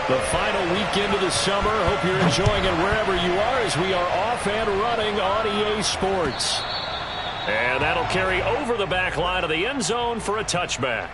The final weekend of the summer. Hope you're enjoying it wherever you are as we are off and running on EA Sports. And that'll carry over the back line of the end zone for a touchback.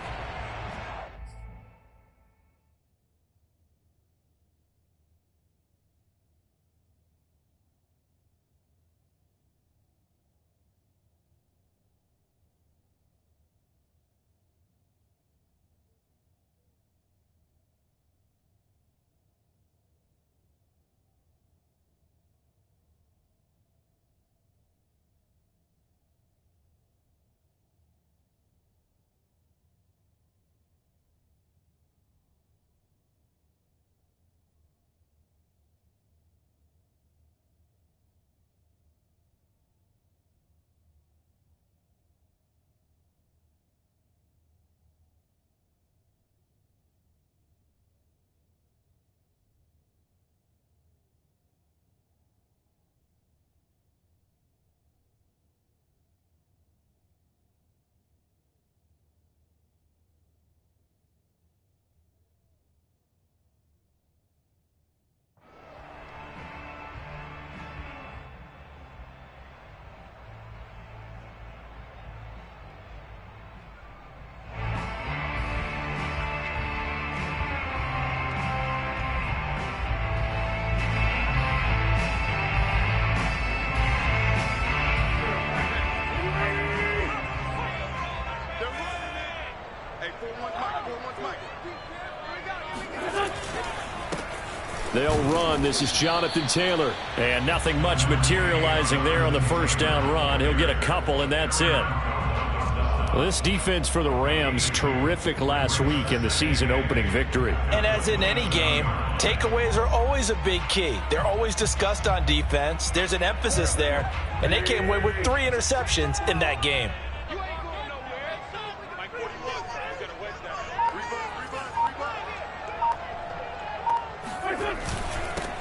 They'll run. This is Jonathan Taylor. And nothing much materializing there on the first down run. He'll get a couple, and that's it. Well, this defense for the Rams, terrific last week in the season-opening victory. And as in any game, takeaways are always a big key. They're always discussed on defense. There's an emphasis there, and they came away with 3 interceptions in that game.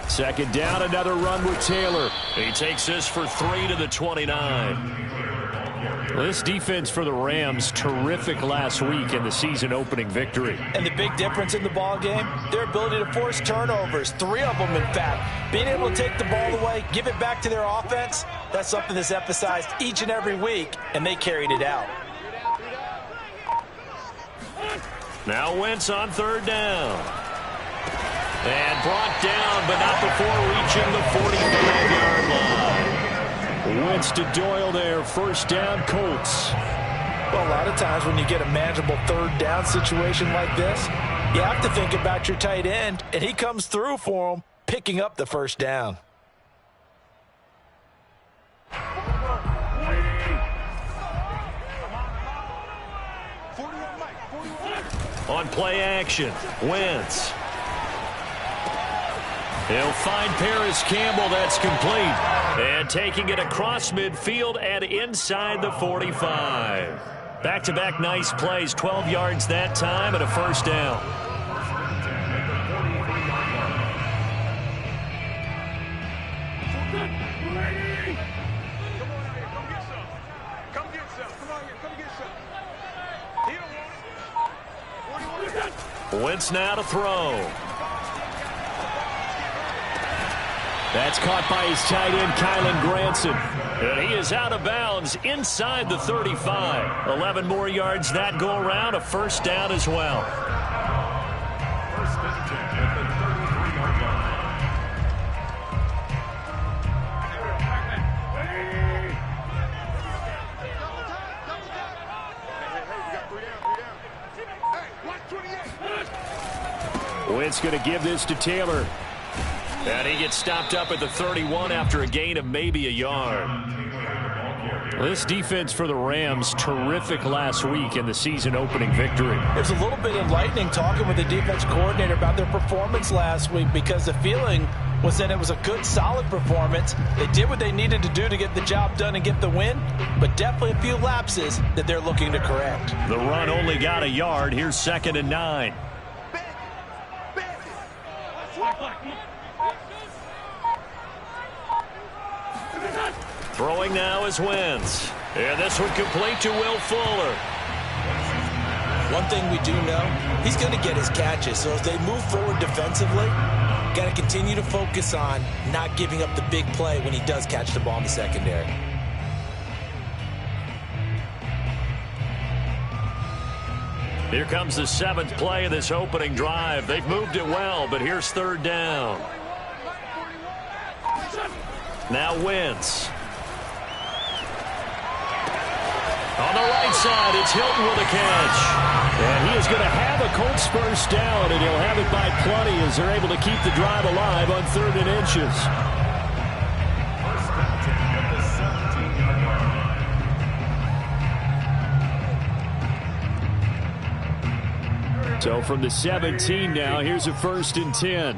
Second down, another run with Taylor. He takes this for 3 to the 29. This defense for the Rams, terrific last week in the season-opening victory. And the big difference in the ball game, their ability to force turnovers, 3 of them in fact. Being able to take the ball away, give it back to their offense, that's something that's emphasized each and every week, and they carried it out. Now Wentz on third down. And brought down, but not before reaching the 45-yard line. Wentz to Doyle there, first down, Colts. Well, a lot of times when you get a manageable third down situation like this, you have to think about your tight end, and he comes through for him, picking up the first down. On play action, Wentz. He'll find Paris Campbell. That's complete. And taking it across midfield and inside the 45. Back-to-back nice plays. 12 yards that time and a first down. Wentz now to throw. That's caught by his tight end, Kylen Granson. And he is out of bounds inside the 35. 11 more yards that go around, a first down as well. Wentz going to give this to Taylor. And he gets stopped up at the 31 after a gain of maybe a yard. This defense for the Rams, terrific last week in the season-opening victory. There's a little bit enlightening talking with the defense coordinator about their performance last week because the feeling was that it was a good, solid performance. They did what they needed to do to get the job done and get the win, but definitely a few lapses that they're looking to correct. The run only got a yard. Here's 2nd and 9. Throwing now is Wentz. And this one complete to Will Fuller. One thing we do know, he's going to get his catches. So as they move forward defensively, got to continue to focus on not giving up the big play when he does catch the ball in the secondary. Here comes the 7th play of this opening drive. They've moved it well, but here's 3rd down. Now Wentz. On the right side, it's Hilton with a catch. And he is going to have a Colts first down, and he'll have it by plenty as they're able to keep the drive alive on 3rd and inches. So from the 17 now, here's a 1st and 10.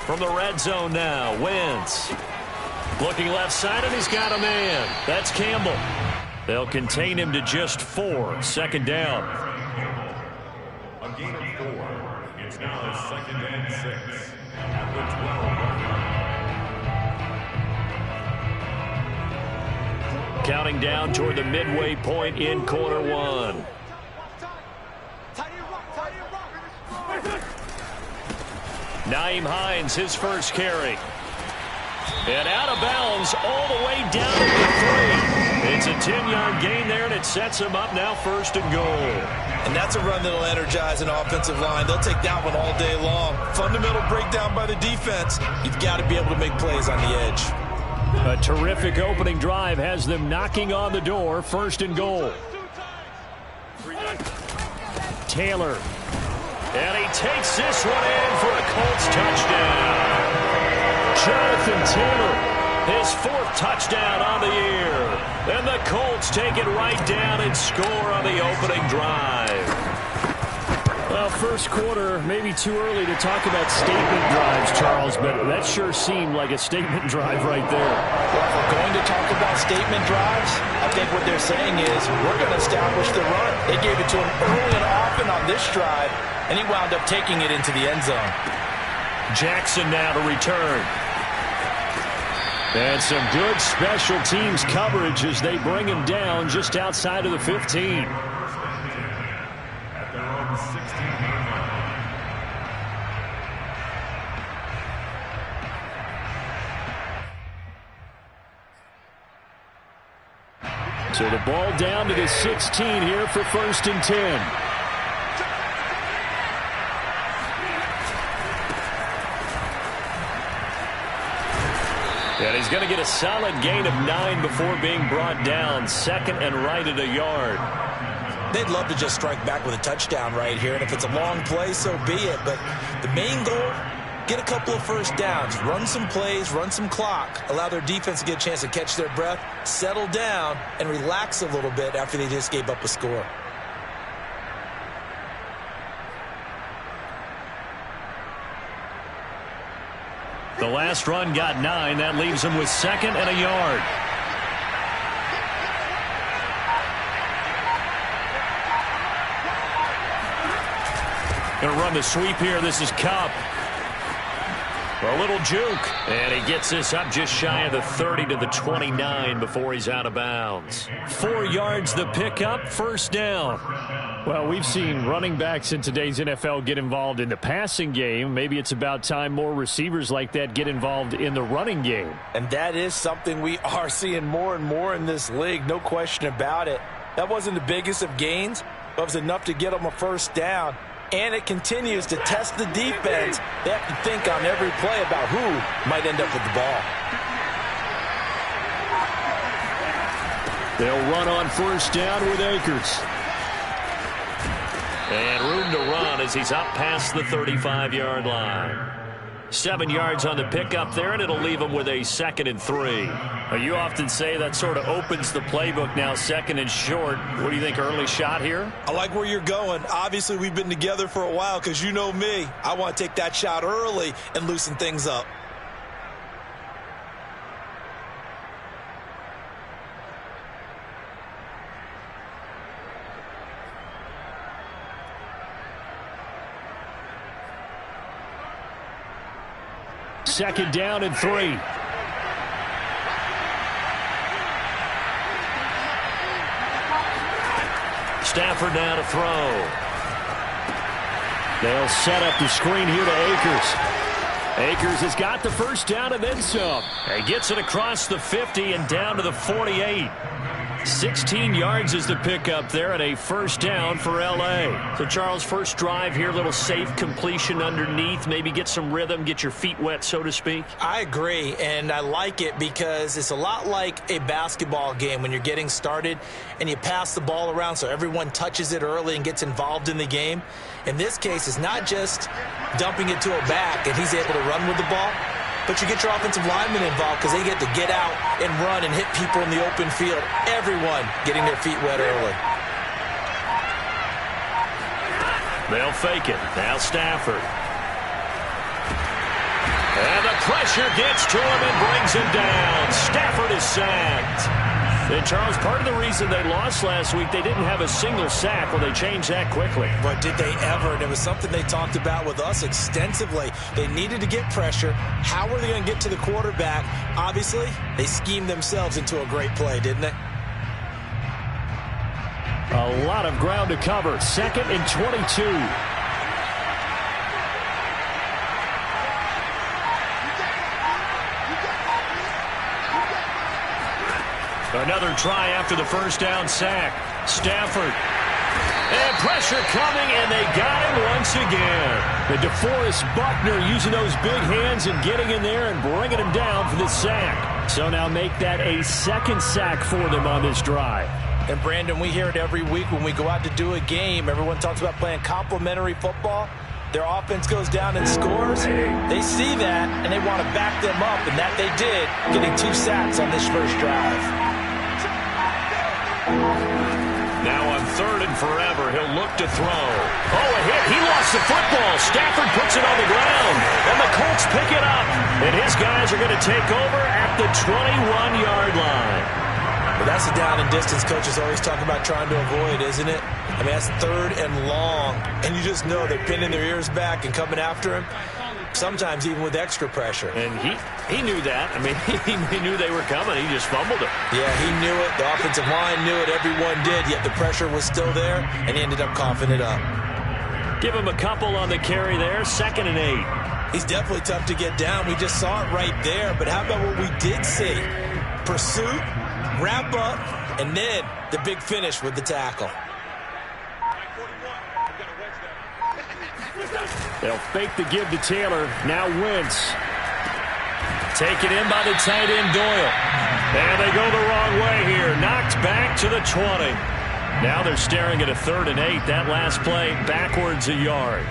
From the red zone now, Wentz. Looking left side, and he's got a man. That's Campbell. They'll contain him to just 4. 2nd down. A gain of 4. It's now 2nd and 6. At the 12. Counting down toward the midway point in quarter 1. Nyheim Hines, his first carry. And out of bounds all the way down to the 3. It's a 10-yard gain there, and it sets him up now 1st and goal. And that's a run that'll energize an offensive line. They'll take that one all day long. Fundamental breakdown by the defense. You've got to be able to make plays on the edge. A terrific opening drive has them knocking on the door. 1st and goal. Taylor. And he takes this one in for a Colts touchdown. Jonathan Taylor, his 4th touchdown on the year. And the Colts take it right down and score on the opening drive. Well, first quarter, maybe too early to talk about statement drives, Charles, but that sure seemed like a statement drive right there. Well, if we're going to talk about statement drives, I think what they're saying is we're going to establish the run. They gave it to him early and often on this drive, and he wound up taking it into the end zone. Jackson now to return. And some good special teams coverage as they bring him down just outside of the 15. At their own 16-yard line. So the ball down to the 16 here for 1st and 10. And he's going to get a solid gain of 9 before being brought down. 2nd and right at a yard. They'd love to just strike back with a touchdown right here, and if it's a long play, so be it. But the main goal, get a couple of first downs, run some plays, run some clock, allow their defense to get a chance to catch their breath, settle down, and relax a little bit after they just gave up a score. The last run got 9. That leaves him with 2nd and a yard. Going to run the sweep here. This is Cup. A little juke. And he gets this up just shy of the 30 to the 29 before he's out of bounds. 4 yards the pickup. 1st down. Well, we've seen running backs in today's NFL get involved in the passing game. Maybe it's about time more receivers like that get involved in the running game. And that is something we are seeing more and more in this league. No question about it. That wasn't the biggest of gains, but it was enough to get them a 1st down. And it continues to test the defense. They have to think on every play about who might end up with the ball. They'll run on 1st down with Akers. And room to run as he's up past the 35-yard line. 7 yards on the pickup there, and it'll leave him with a 2nd and 3. You often say that sort of opens the playbook now, 2nd and short. What do you think, early shot here? I like where you're going. Obviously, we've been together for a while because you know me. I want to take that shot early and loosen things up. Second down and 3. Stafford now to throw. They'll set up the screen here to Akers. Akers has got the first down and then some. He gets it across the 50 and down to the 48. 16 yards is the pickup there and a first down for L.A. So, Charles, first drive here, little safe completion underneath. Maybe get some rhythm, get your feet wet, so to speak. I agree, and I like it because it's a lot like a basketball game when you're getting started and you pass the ball around so everyone touches it early and gets involved in the game. In this case, it's not just dumping it to a back and he's able to run with the ball, but you get your offensive linemen involved because they get to get out and run and hit people in the open field. Everyone getting their feet wet early. They'll fake it. Now Stafford. And the pressure gets to him and brings him down. Stafford is sacked. And, Charles, part of the reason they lost last week, they didn't have a single sack. Well, they changed that quickly. But did they ever? And it was something they talked about with us extensively. They needed to get pressure. How were they going to get to the quarterback? Obviously, they schemed themselves into a great play, didn't they? A lot of ground to cover. 2nd and 22. Another try after the first down sack. Stafford. And pressure coming, and they got him once again. The DeForest Buckner using those big hands and getting in there and bringing him down for the sack. So now make that a second sack for them on this drive. And, Brandon, we hear it every week when we go out to do a game. Everyone talks about playing complementary football. Their offense goes down and scores. They see that, and they want to back them up, and that they did, getting 2 sacks on this first drive. Now on 3rd and forever, he'll look to throw. Oh, a hit. He lost the football. Stafford puts it on the ground, and the Colts pick it up. And his guys are going to take over at the 21-yard line. Well, that's the down and distance coaches always talk about trying to avoid, isn't it? I mean, that's 3rd and long, and you just know they're pinning their ears back and coming after him, sometimes even with extra pressure. And he knew that. I mean, he knew they were coming. He just fumbled it. Yeah, he knew it. The offensive line knew it. Everyone did, yet the pressure was still there, and he ended up coughing it up. Give him a couple on the carry there. 2nd and 8. He's definitely tough to get down. We just saw it right there. But how about what we did see? Pursuit, wrap up, and then the big finish with the tackle. They'll fake the give to Taylor. Now Wentz. Taken in by the tight end Doyle. And they go the wrong way here. Knocked back to the 20. Now they're staring at a 3rd and 8. That last play backwards a yard.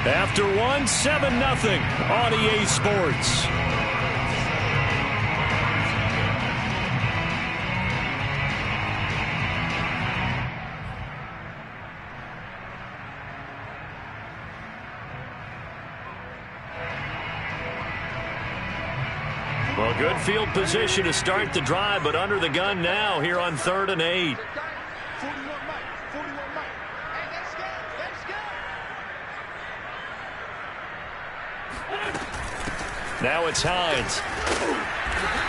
After one, 7-0 on EA Sports. Well, good field position to start the drive, but under the gun now here on 3rd and 8. Now it's Hines.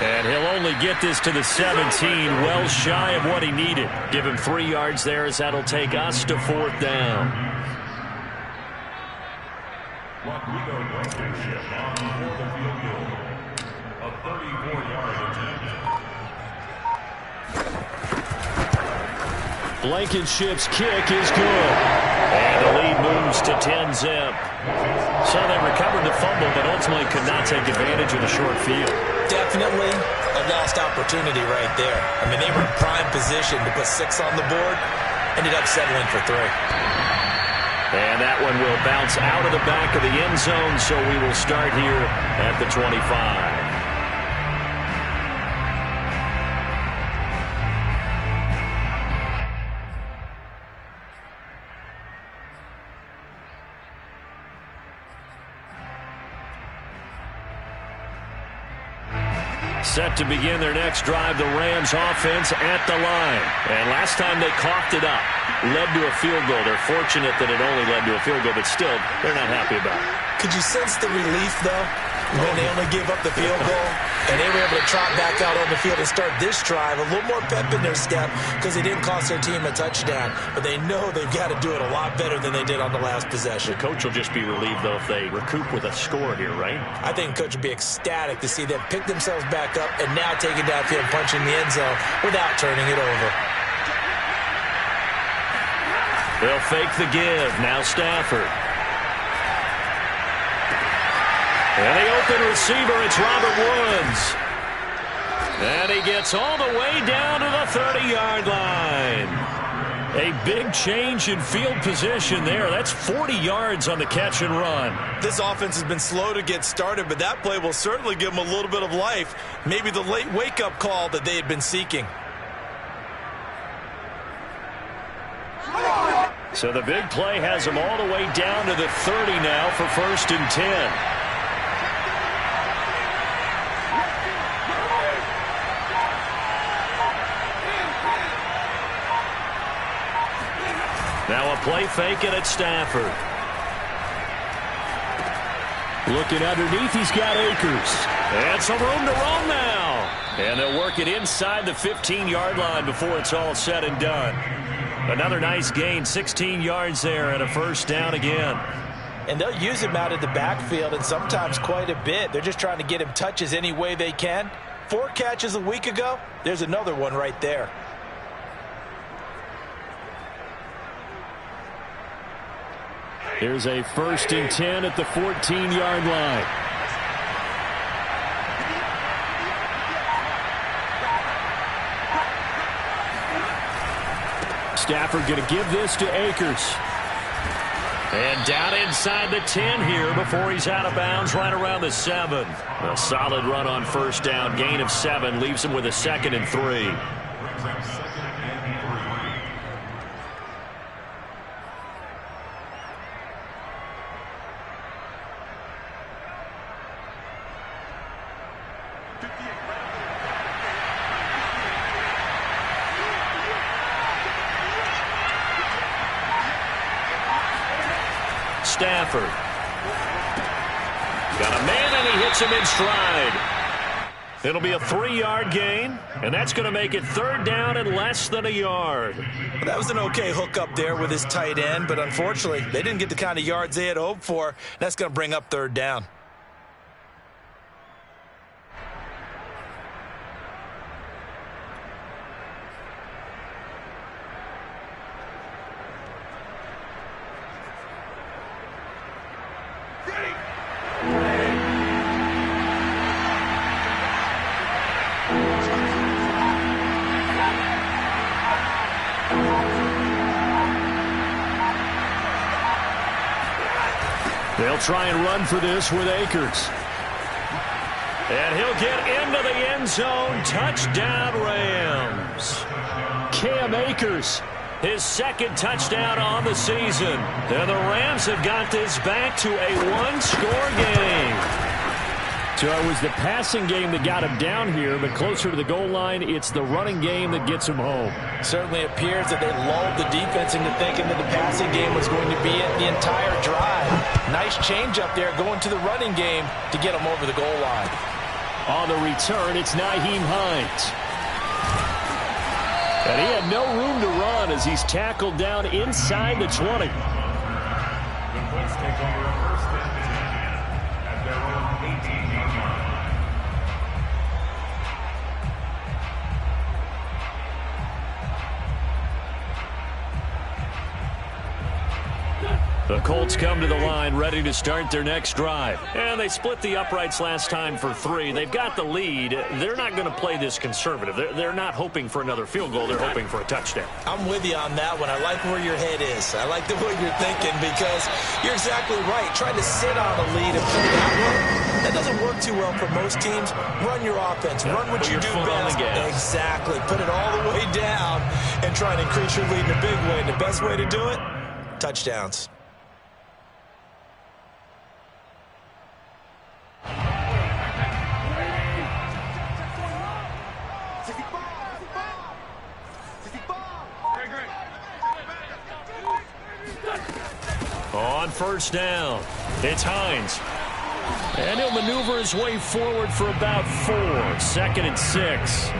And he'll only get this to the 17, well shy of what he needed. Give him 3 yards there as that'll take us to 4th down. Blankenship's kick is good. And the lead moves to 10-zip. So they recovered the fumble, but ultimately could not take advantage of the short field. Definitely a lost opportunity right there. I mean, they were in prime position to put 6 on the board. Ended up settling for 3. And that one will bounce out of the back of the end zone, so we will start here at the 25. Set to begin their next drive, the Rams offense at the line. And last time they coughed it up, led to a field goal. They're fortunate that it only led to a field goal, but still, they're not happy about it. Could you sense the relief, though, when they only gave up the field goal and they were able to trot back out on the field and start this drive? A little more pep in their step because they didn't cost their team a touchdown. But they know they've got to do it a lot better than they did on the last possession. The coach will just be relieved, though, if they recoup with a score here, right? I think the coach would be ecstatic to see them pick themselves back up and now take it downfield, punching the end zone without turning it over. They'll fake the give. Now Stafford. And the open receiver, it's Robert Woods. And he gets all the way down to the 30-yard line. A big change in field position there. That's 40 yards on the catch and run. This offense has been slow to get started, but that play will certainly give them a little bit of life. Maybe the late wake-up call that they had been seeking. So the big play has them all the way down to the 30 now for 1st and 10. Now a play fake it at Stafford. Looking underneath, he's got Akers. And some room to roam now. And they'll work it inside the 15-yard line before it's all said and done. Another nice gain, 16 yards there and a 1st down again. And they'll use him out of the backfield and sometimes quite a bit. They're just trying to get him touches any way they can. 4 catches a week ago, there's another one right there. Here's a 1st and 10 at the 14-yard line. Stafford going to give this to Akers. And down inside the 10 here before he's out of bounds right around the 7. A solid run on 1st down. Gain of 7 leaves him with a 2nd and 3. Stafford. Got a man, and he hits him in stride. It'll be a 3-yard gain, and that's going to make it 3rd down and less than a yard. Well, that was an okay hook up there with his tight end, but unfortunately, they didn't get the kind of yards they had hoped for. That's going to bring up 3rd down. They'll try and run for this with Akers. And he'll get into the end zone. Touchdown, Rams. Cam Akers, his 2nd touchdown on the season. And the Rams have got this back to a 1-score game. So it was the passing game that got him down here, but closer to the goal line, it's the running game that gets him home. Certainly appears that they lulled the defense into thinking that the passing game was going to be it the entire drive. Nice change up there going to the running game to get him over the goal line. On the return, it's Nyheim Hines. And he had no room to run as he's tackled down inside the 20. The Colts take over 1st and 10 at their own 18-yard line. The Colts come to the line ready to start their next drive. And they split the uprights last time for 3. They've got the lead. They're not going to play this conservative. They're not hoping for another field goal. They're hoping for a touchdown. I'm with you on that one. I like where your head is. I like the way you're thinking because you're exactly right. Trying to sit on a lead and play that one, that doesn't work too well for most teams. Run your offense. Run what you do best. Exactly. Put it all the way down and try and increase your lead in a big way. And the best way to do it, touchdowns. On first down, it's Hines. And he'll maneuver his way forward for about 4. 2nd and 6.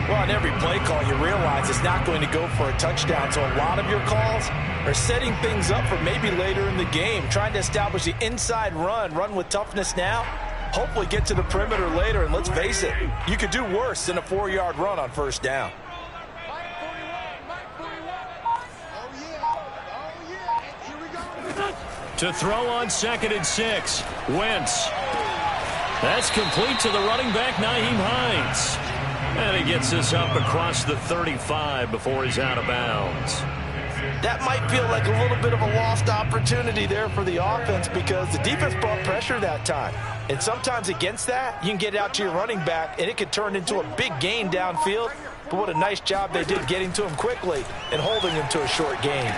Well, on every play call, you realize it's not going to go for a touchdown. So a lot of your calls are setting things up for maybe later in the game, trying to establish the inside run with toughness now, hopefully get to the perimeter later. And let's face it, you could do worse than a 4-yard run on first down. To throw on 2nd and 6, Wentz. That's complete to the running back, Nyheim Hines. And he gets this up across the 35 before he's out of bounds. That might feel like a little bit of a lost opportunity there for the offense because the defense brought pressure that time. And sometimes against that, you can get out to your running back, and it could turn into a big gain downfield. But what a nice job they did getting to him quickly and holding him to a short gain.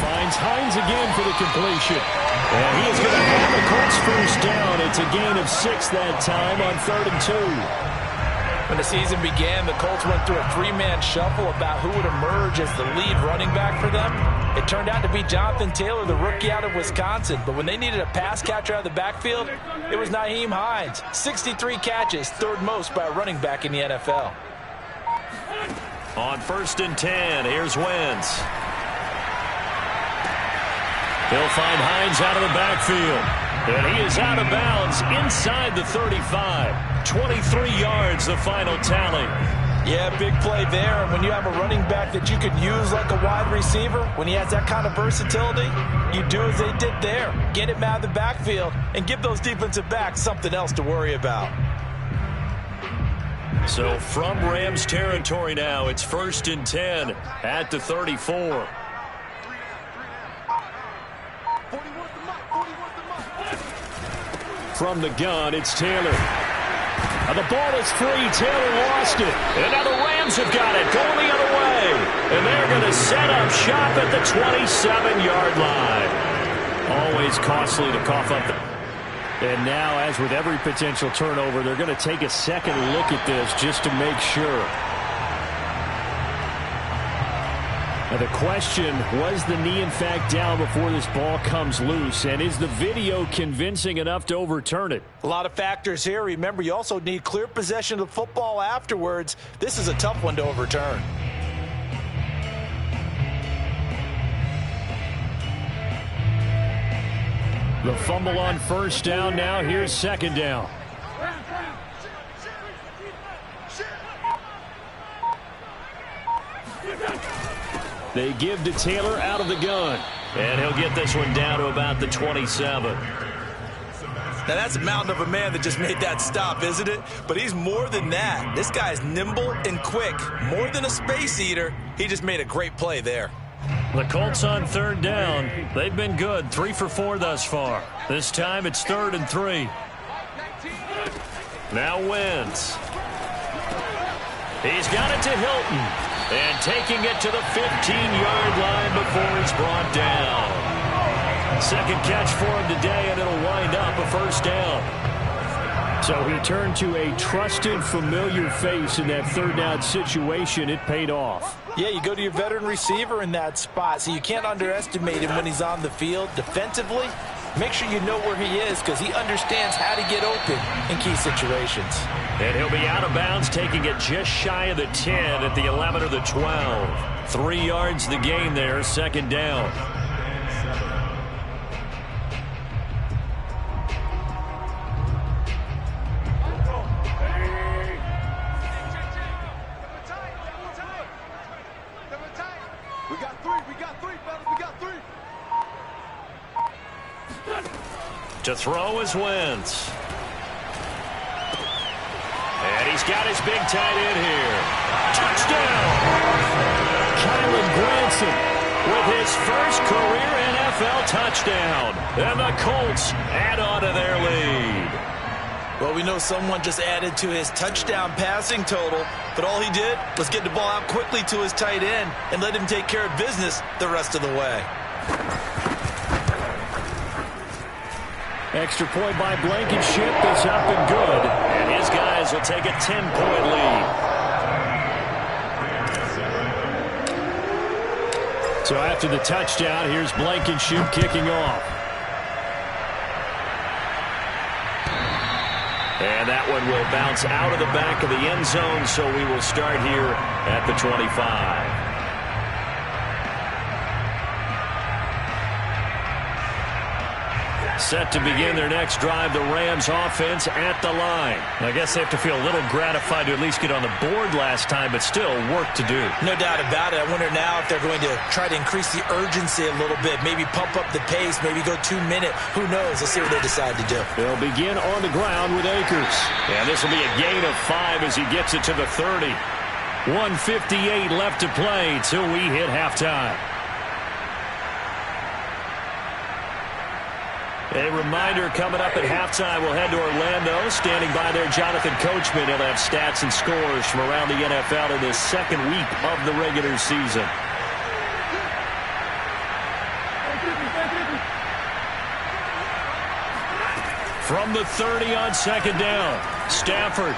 Finds Hines again for the completion. And he is going to have the Colts first down. It's a gain of 6 that time on 3rd and 2. When the season began, the Colts went through a 3-man shuffle about who would emerge as the lead running back for them. It turned out to be Jonathan Taylor, the rookie out of Wisconsin. But when they needed a pass catcher out of the backfield, it was Nyheim Hines. 63 catches, 3rd most by a running back in the NFL. On 1st and 10, here's Wentz. He'll find Hines out of the backfield. And he is out of bounds inside the 35. 23 yards, the final tally. Yeah, big play there. And when you have a running back that you could use like a wide receiver, when he has that kind of versatility, you do as they did there. Get him out of the backfield and give those defensive backs something else to worry about. So from Rams territory now, it's 1st and 10 at the 34. From the gun, it's Taylor. And the ball is free. Taylor lost it. And now the Rams have got it, going the other way. And they're going to set up shop at the 27-yard line. Always costly to cough up the... And now, as with every potential turnover, they're going to take a second look at this just to make sure. Now the question, was the knee in fact down before this ball comes loose? And is the video convincing enough to overturn it? A lot of factors here. Remember, you also need clear possession of the football afterwards. This is a tough one to overturn. The fumble on first down. Now here's 2nd down. They give to Taylor out of the gun. And he'll get this one down to about the 27. Now that's a mountain of a man that just made that stop, isn't it? But he's more than that. This guy's nimble and quick. More than a space eater, he just made a great play there. The Colts on 3rd down. They've been good, 3 for 4 thus far. This time it's 3rd and 3. Now Wentz. He's got it to Hilton. And taking it to the 15-yard line before he's brought down. Second catch for him today, and it'll wind up a first down. So he turned to a trusted, familiar face in that 3rd down situation. It paid off. Yeah, you go to your veteran receiver in that spot, so you can't underestimate him when he's on the field. Defensively, make sure you know where he is because he understands how to get open in key situations. And he'll be out of bounds, taking it just shy of the 10 at the 11 or the 12. 3 yards the gain there, 2nd down. To throw is Wentz. And he's got his big tight end here. Touchdown! Kylan Granson with his first career NFL touchdown. And the Colts add on to their lead. Well, we know someone just added to his touchdown passing total, but all he did was get the ball out quickly to his tight end and let him take care of business the rest of the way. Extra point by Blankenship is up and good. And his guys will take a 10-point lead. So after the touchdown, here's Blankenship kicking off. And that one will bounce out of the back of the end zone, so we will start here at the 25. Set to begin their next drive, the Rams offense at the line. I guess they have to feel a little gratified to at least get on the board last time, but still work to do. No doubt about it. I wonder now if they're going to try to increase the urgency a little bit, maybe pump up the pace, maybe go 2 minute. Who knows? Let's see what they decide to do. They'll begin on the ground with Akers. And this will be a gain of 5 as he gets it to the 30. 1:58 left to play till we hit halftime. A reminder coming up at halftime, we'll head to Orlando. Standing by there, Jonathan Coachman. He'll have stats and scores from around the NFL in this second week of the regular season. From the 30 on second down, Stafford.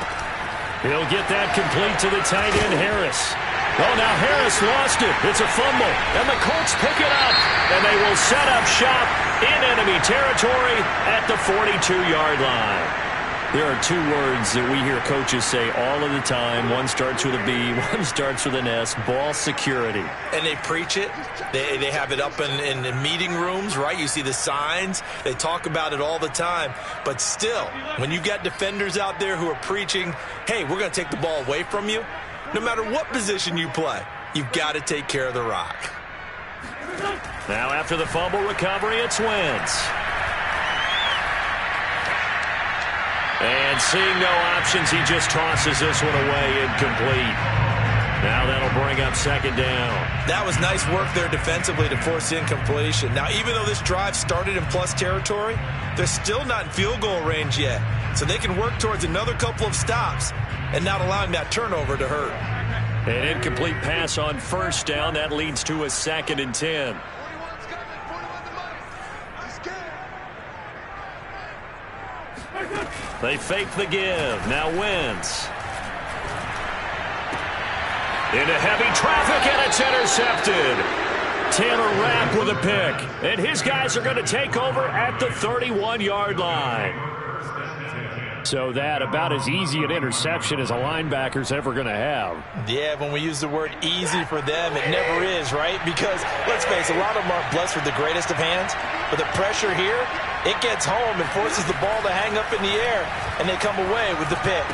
He'll get that complete to the tight end, Harris. Oh, now Harris lost it. It's a fumble, and the Colts pick it up, and they will set up shop in enemy territory at the 42-yard line. There are 2 words that we hear coaches say all of the time. One starts with a B, one starts with an S, ball security. And they preach it. They have it up in meeting rooms, right? You see the signs. They talk about it all the time. But still, when you've got defenders out there who are preaching, hey, we're going to take the ball away from you, no matter what position you play, you've got to take care of the rock. Now after the fumble recovery, it's Wentz. And seeing no options, he just tosses this one away incomplete. Now that'll bring up second down. That was nice work there defensively to force the incompletion. Now, even though this drive started in plus territory, they're still not in field goal range yet. So they can work towards another couple of stops and not allowing that turnover to hurt. An incomplete pass on first down. That leads to a 2nd and 10. They fake the give. Now Wentz. Into heavy traffic, and it's intercepted. Taylor Rapp with a pick. And his guys are going to take over at the 31-yard line. So that about as easy an interception as a linebacker's ever going to have. Yeah, when we use the word easy for them, it never is, right? Because, let's face it, a lot of them aren't blessed with the greatest of hands. But the pressure here, it gets home and forces the ball to hang up in the air, and they come away with the pick.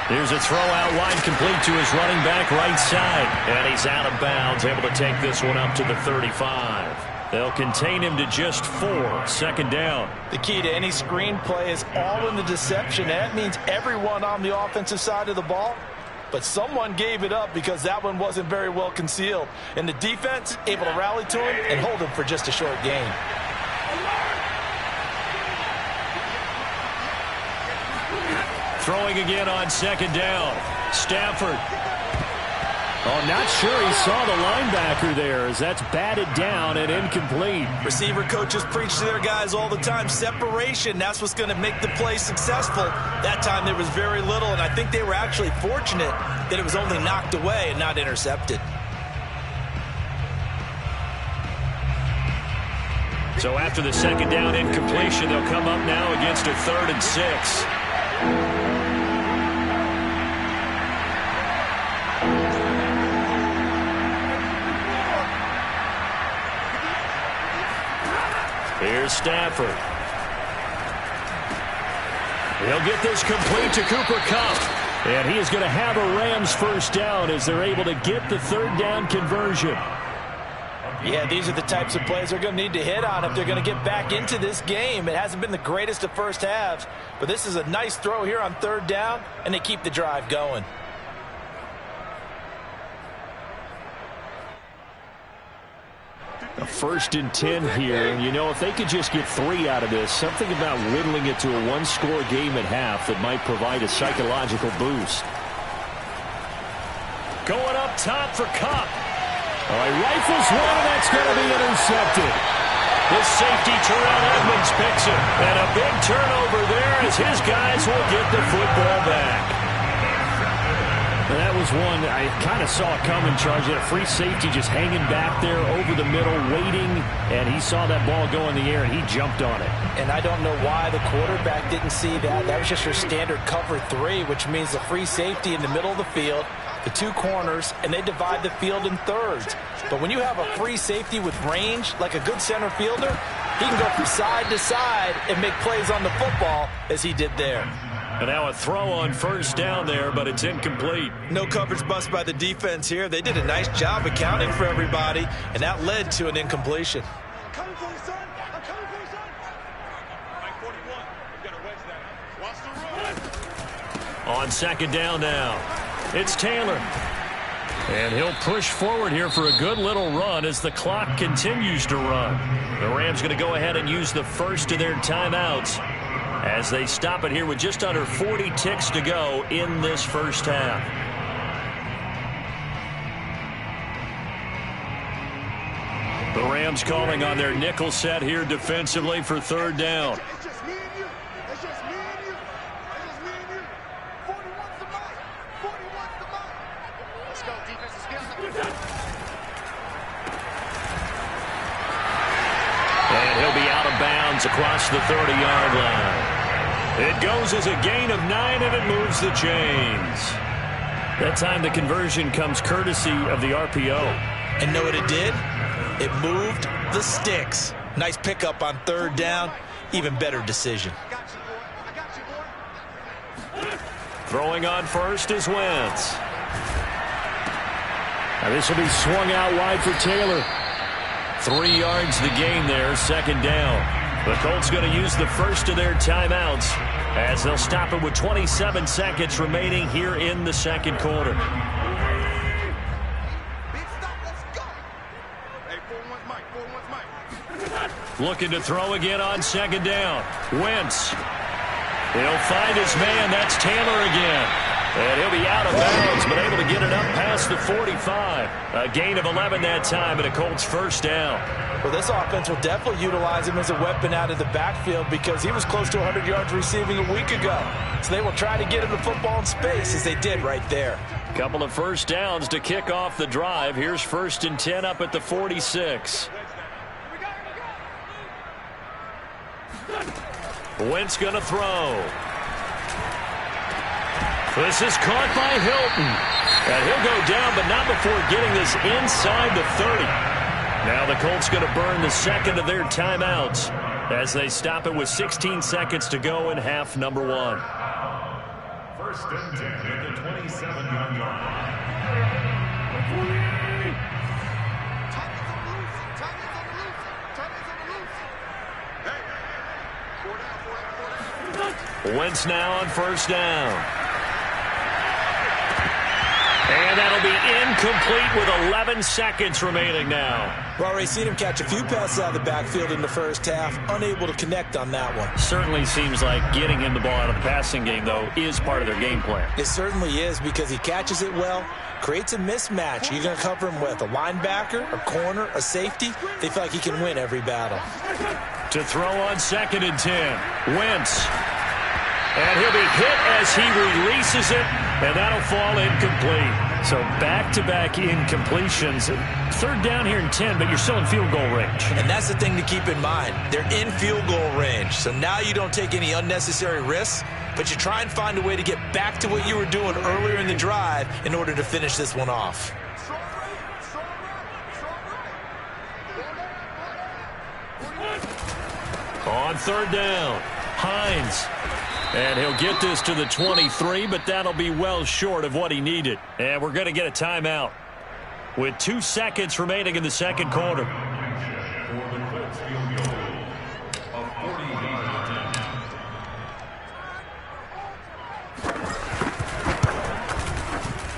Here's a throw out wide complete to his running back right side. And he's out of bounds, able to take this one up to the 35. They'll contain him to just 4. 2nd down. The key to any screenplay is all in the deception. That means everyone on the offensive side of the ball. But someone gave it up because that one wasn't very well concealed. And the defense able to rally to him and hold him for just a short gain. Throwing again on 2nd down. Stafford. Oh, not sure he saw the linebacker there as that's batted down and incomplete. Receiver coaches preach to their guys all the time. Separation, that's what's going to make the play successful. That time there was very little, and I think they were actually fortunate that it was only knocked away and not intercepted. So after the 2nd down incompletion, they'll come up now against a 3rd and 6. Here's Stafford. He'll get this complete to Cooper Kupp. And he is going to have a Rams first down as they're able to get the 3rd down conversion. Yeah, these are the types of plays they're going to need to hit on if they're going to get back into this game. It hasn't been the greatest of first halves, but this is a nice throw here on 3rd down, and they keep the drive going. A 1st and 10 here, and you know, if they could just get 3 out of this, something about whittling it to a 1-score game at half that might provide a psychological boost. Going up top for Kupp. Oh, he rifles one, and that's going to be intercepted. The safety, Terrell Edmonds, picks it. And a big turnover there as his guys will get the football back. And that was was one I kind of saw it coming, Charles. You had a free safety just hanging back there over the middle, waiting, and he saw that ball go in the air, and he jumped on it. And I don't know why the quarterback didn't see that. That was just your standard cover 3, which means the free safety in the middle of the field, the 2 corners, and they divide the field in thirds. But when you have a free safety with range, like a good center fielder, he can go from side to side and make plays on the football as he did there. And now a throw on first down there, but it's incomplete. No coverage bust by the defense here. They did a nice job accounting for everybody, and that led to an incompletion. I'm coming for you, son. I'm coming for you, son. Mike 41, you got to wedge that. Watch the run. On second down now, it's Taylor. And he'll push forward here for a good little run as the clock continues to run. The Rams going to go ahead and use the first of their timeouts as they stop it here with just under 40 ticks to go in this first half. The Rams calling on their nickel set here defensively for third down. It's just me and you. It's just me and you. It's just me and you. 41's the mark. 41's the mark. Let's go, defense. Let's get on the And he'll be out of bounds across the 30-yard line. It goes as a gain of 9, and it moves the chains. That time the conversion comes courtesy of the RPO. And know what it did? It moved the sticks. Nice pickup on third down. Even better decision. Throwing on first is Wentz. Now this will be swung out wide for Taylor. 3 yards the gain there, second down. The Colts going to use the first of their timeouts as they'll stop it with 27 seconds remaining here in the second quarter. Looking to throw again on second down. Wentz. He'll find his man. That's Taylor again. And he'll be out of bounds, but able to get it up past the 45. A gain of 11 that time, and a Colts first down. Well, this offense will definitely utilize him as a weapon out of the backfield because he was close to 100 yards receiving a week ago. So they will try to get him the football in space as they did right there. Couple of first downs to kick off the drive. Here's 1st and 10 up at the 46. Wentz going to throw. This is caught by Hilton. And he'll go down, but not before getting this inside the 30. Now the Colts going to burn the second of their timeouts as they stop it with 16 seconds to go in half number 1. 1st and 10 at the 27-yard line. Wentz now on first down. And that'll be incomplete with 11 seconds remaining now. We've already seen him catch a few passes out of the backfield in the first half, unable to connect on that one. Certainly seems like getting him the ball out of the passing game, though, is part of their game plan. It certainly is because he catches it well, creates a mismatch. You're going to cover him with a linebacker, a corner, a safety. They feel like he can win every battle. To throw on 2nd and 10, Wentz. And he'll be hit as he releases it, and that'll fall incomplete. So back-to-back incompletions. Third down here and 10, but you're still in field goal range. And that's the thing to keep in mind. They're in field goal range. So now you don't take any unnecessary risks, but you try and find a way to get back to what you were doing earlier in the drive in order to finish this one off. On third down, Hines. And he'll get this to the 23, but that'll be well short of what he needed. And we're going to get a timeout with 2 seconds remaining in the second quarter.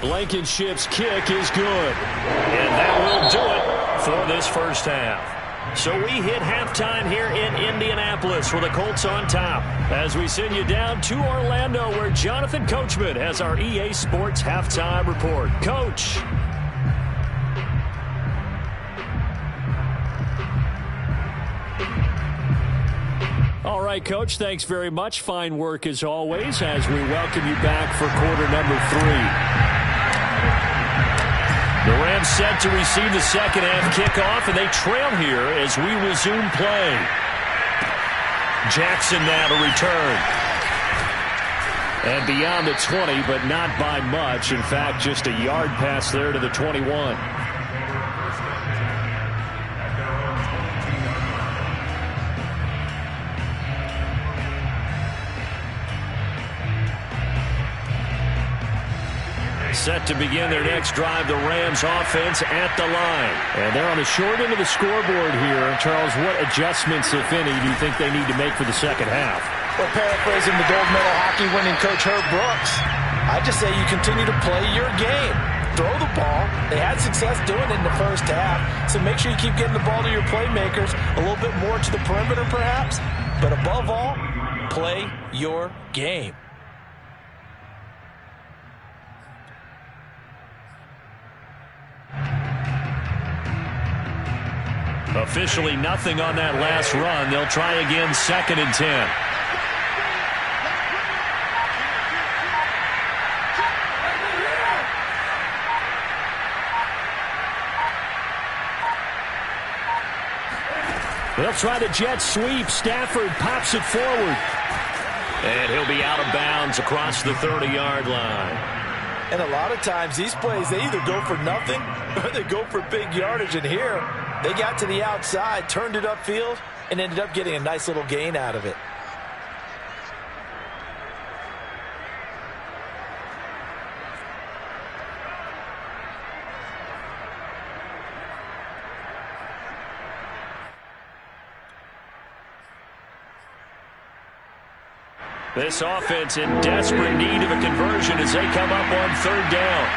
Blankenship's kick is good. And that will do it for this first half. So we hit halftime here in Indianapolis with the Colts on top as we send you down to Orlando where Jonathan Coachman has our EA Sports halftime report. Coach. All right, Coach, thanks very much. Fine work as always as we welcome you back for quarter number 3. set to receive the second half kickoff, and they trail here as we resume play. Jackson now to return. And beyond the 20, but not by much. In fact, just a yard pass there to the 21. Set to begin their next drive, the Rams offense at the line. And they're on the short end of the scoreboard here. Charles, what adjustments, if any, do you think they need to make for the second half? Well, paraphrasing the gold medal hockey winning coach Herb Brooks, I just say you continue to play your game. Throw the ball. They had success doing it in the first half, so make sure you keep getting the ball to your playmakers, a little bit more to the perimeter perhaps, but above all, play your game. Officially nothing on that last run. They'll try again, 2nd and 10. They'll try the jet sweep. Stafford pops it forward. And he'll be out of bounds across the 30-yard line. And a lot of times these plays, they either go for nothing or they go for big yardage. And here, they got to the outside, turned it upfield, and ended up getting a nice little gain out of it. This offense in desperate need of a conversion as they come up on 3rd down.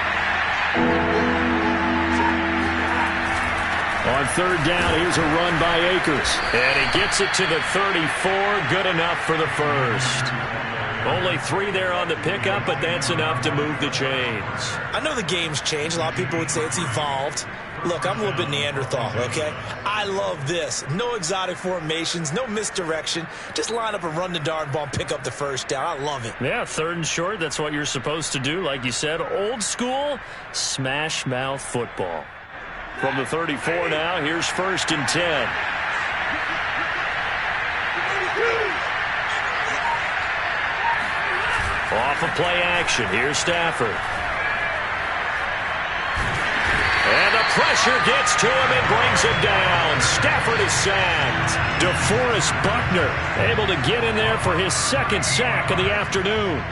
On 3rd down, here's a run by Akers. And he gets it to the 34. Good enough for the first. Only 3 there on the pickup, but that's enough to move the chains. I know the game's changed. A lot of people would say it's evolved. Look, I'm a little bit Neanderthal, okay? I love this. No exotic formations, no misdirection. Just line up and run the darn ball and pick up the first down. I love it. Yeah, 3rd and short, that's what you're supposed to do. Like you said, old school, smash mouth football. From the 34 now, here's 1st and 10. Off of play action, here's Stafford. And the pressure gets to him and brings him down. Stafford is sacked. DeForest Buckner able to get in there for his 2nd sack of the afternoon.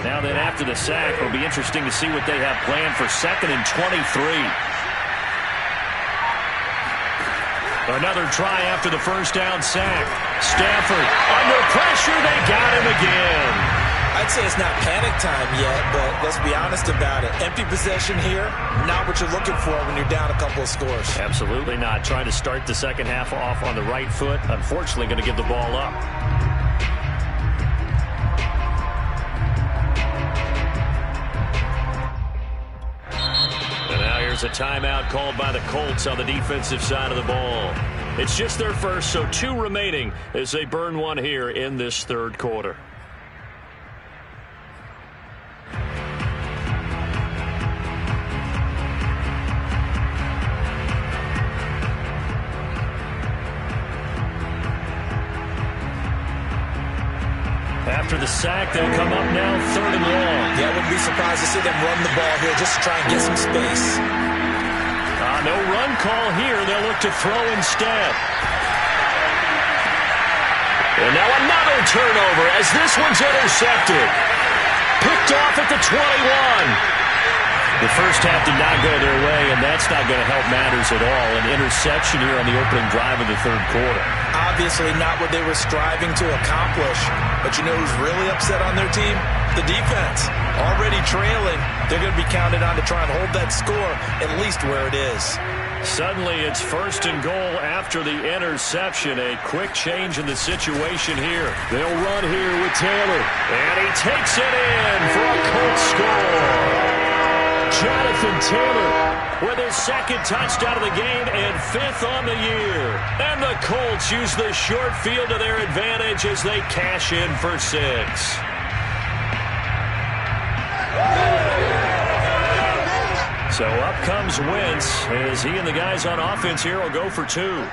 Now then, after the sack, it'll be interesting to see what they have planned for 2nd and 23. Another try after the first down sack. Stafford under pressure. They got him again. I'd say it's not panic time yet, but let's be honest about it. Empty possession here, not what you're looking for when you're down a couple of scores. Absolutely not. Trying to start the second half off on the right foot. Unfortunately, going to give the ball up. A timeout called by the Colts on the defensive side of the ball. It's just their first, so 2 remaining as they burn 1 here in this 3rd quarter. After the sack, they'll come up now 3rd and long. Yeah, I wouldn't be surprised to see them run the ball here just to try and get some space. No run call here. They'll look to throw instead. And now another turnover as this one's intercepted. Picked off at the 21. The first half did not go their way, and that's not going to help matters at all. An interception here on the opening drive of the 3rd quarter. Obviously not what they were striving to accomplish. But you know who's really upset on their team? The defense. Already trailing. They're going to be counted on to try and hold that score at least where it is. Suddenly it's 1st and goal after the interception. A quick change in the situation here. They'll run here with Taylor. And he takes it in for a Colts score. Jonathan Taylor with his second touchdown of the game and 5th on the year. And the Colts use the short field to their advantage as they cash in for 6. So up comes Wentz as he and the guys on offense here will go for 2.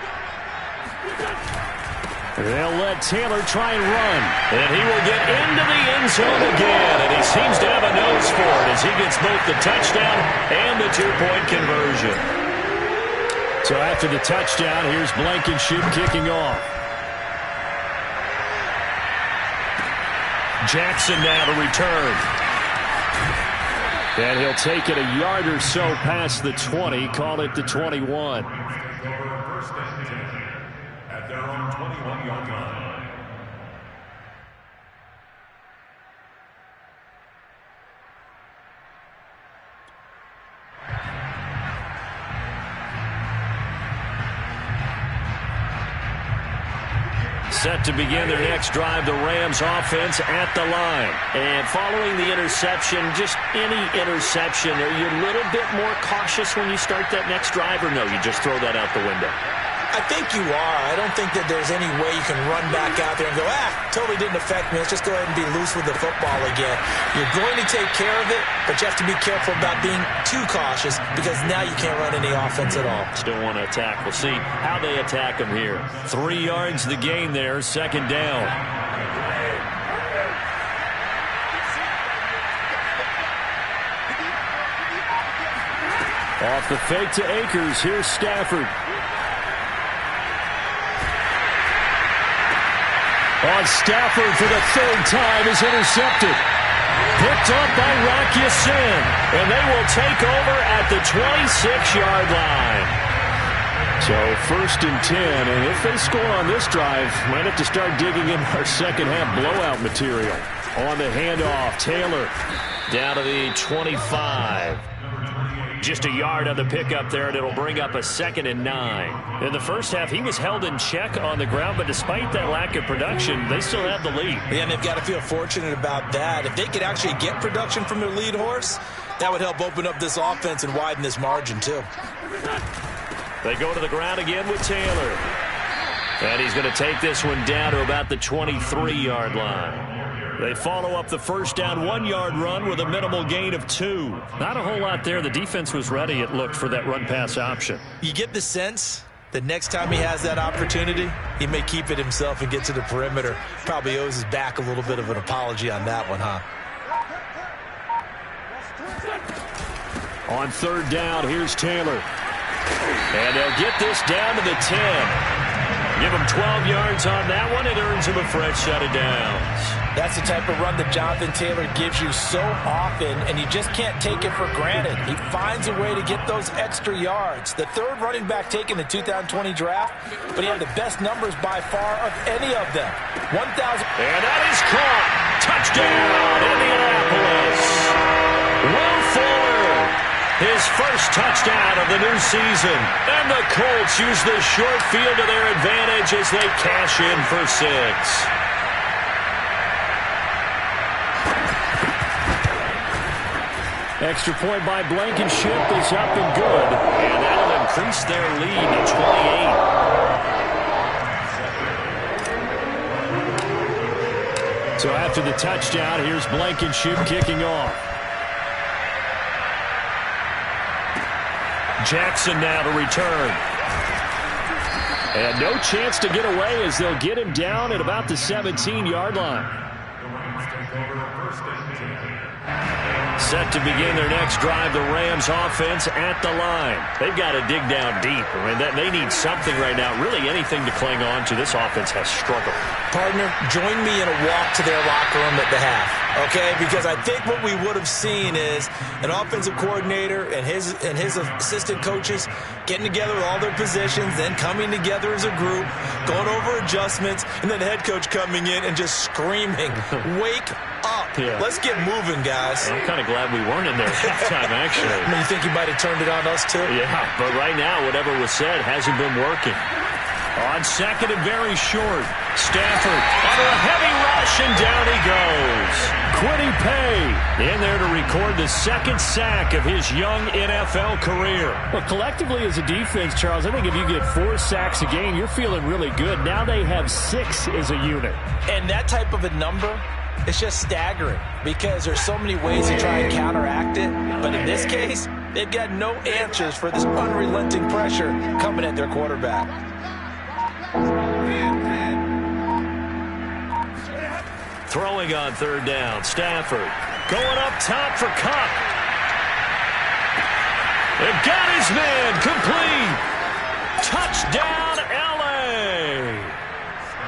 They'll let Taylor try and run. And he will get into the end zone again. And he seems to have a nose for it as he gets both the touchdown and the 2-point conversion. So after the touchdown, here's Blankenship kicking off. Jackson now to return. And he'll take it a yard or so past the 20, call it the 21. At their own 21-yard line. Set to begin their next drive, the Rams offense at the line. And following the interception, just any interception, are you a little bit more cautious when you start that next drive, or no, you just throw that out the window? I think you are. I don't think that there's any way you can run back out there and go, totally didn't affect me. Let's just go ahead and be loose with the football again. You're going to take care of it, but you have to be careful about being too cautious because now you can't run any offense at all. Still want to attack. We'll see how they attack them here. 3 yards the gain there, 2nd down. Off the fake to Akers. Here's Stafford. On Stafford for the 3rd time is intercepted. Picked up by Rock Ya-Sin. And they will take over at the 26-yard line. So 1st and 10. And if they score on this drive, might have to start digging in our second-half blowout material. On the handoff, Taylor down to the 25. Just a yard on the pickup there, and it'll bring up a 2nd and 9. In the first half, he was held in check on the ground, but despite that lack of production, they still have the lead. Yeah, and they've got to feel fortunate about that. If they could actually get production from their lead horse, that would help open up this offense and widen this margin, too. They go to the ground again with Taylor. And he's going to take this one down to about the 23-yard line. They follow up the first down 1-yard run with a minimal gain of 2. Not a whole lot there. The defense was ready, it looked, for that run-pass option. You get the sense that next time he has that opportunity, he may keep it himself and get to the perimeter. Probably owes his back a little bit of an apology on that one, huh? On 3rd down, here's Taylor. And they'll get this down to the 10. Give him 12 yards on that one. It earns him a fresh set of downs. That's the type of run that Jonathan Taylor gives you so often, and you just can't take it for granted. He finds a way to get those extra yards. The 3rd running back taken in the 2020 draft, but he had the best numbers by far of any of them. 1,000. And that is caught. Touchdown, Indianapolis. Will Fuller. His first touchdown of the new season. And the Colts use the short field to their advantage as they cash in for 6. Extra point by Blankenship is up and good. And that'll increase their lead to 28. So after the touchdown, here's Blankenship kicking off. Jackson now to return. And no chance to get away as they'll get him down at about the 17-yard line. Set to begin their next drive, the Rams offense at the line. They've got to dig down deep. I mean, they need something right now, really anything to cling on to. This offense has struggled. Partner, join me in a walk to their locker room at the half, okay? Because I think what we would have seen is an offensive coordinator and his assistant coaches getting together with all their positions, then coming together as a group, going over adjustments, and then the head coach coming in and just screaming, wake up. Yeah. Let's get moving, guys. I'm kind of glad we weren't in there at halftime, actually. I mean, you think he might have turned it on us, too? Yeah, but right now, whatever was said hasn't been working. On second and very short. Stafford under a heavy rush, and down he goes. Quiddy Pay in there to record the second sack of his young NFL career. Well, collectively as a defense, Charles, I think if you get 4 sacks a game, you're feeling really good. Now they have 6 as a unit. And that type of a number, it's just staggering because there's so many ways to try and counteract it. But in this case, they've got no answers for this unrelenting pressure coming at their quarterback. Throwing on third down, Stafford going up top for Kupp. It got his man, complete. Touchdown, L.A.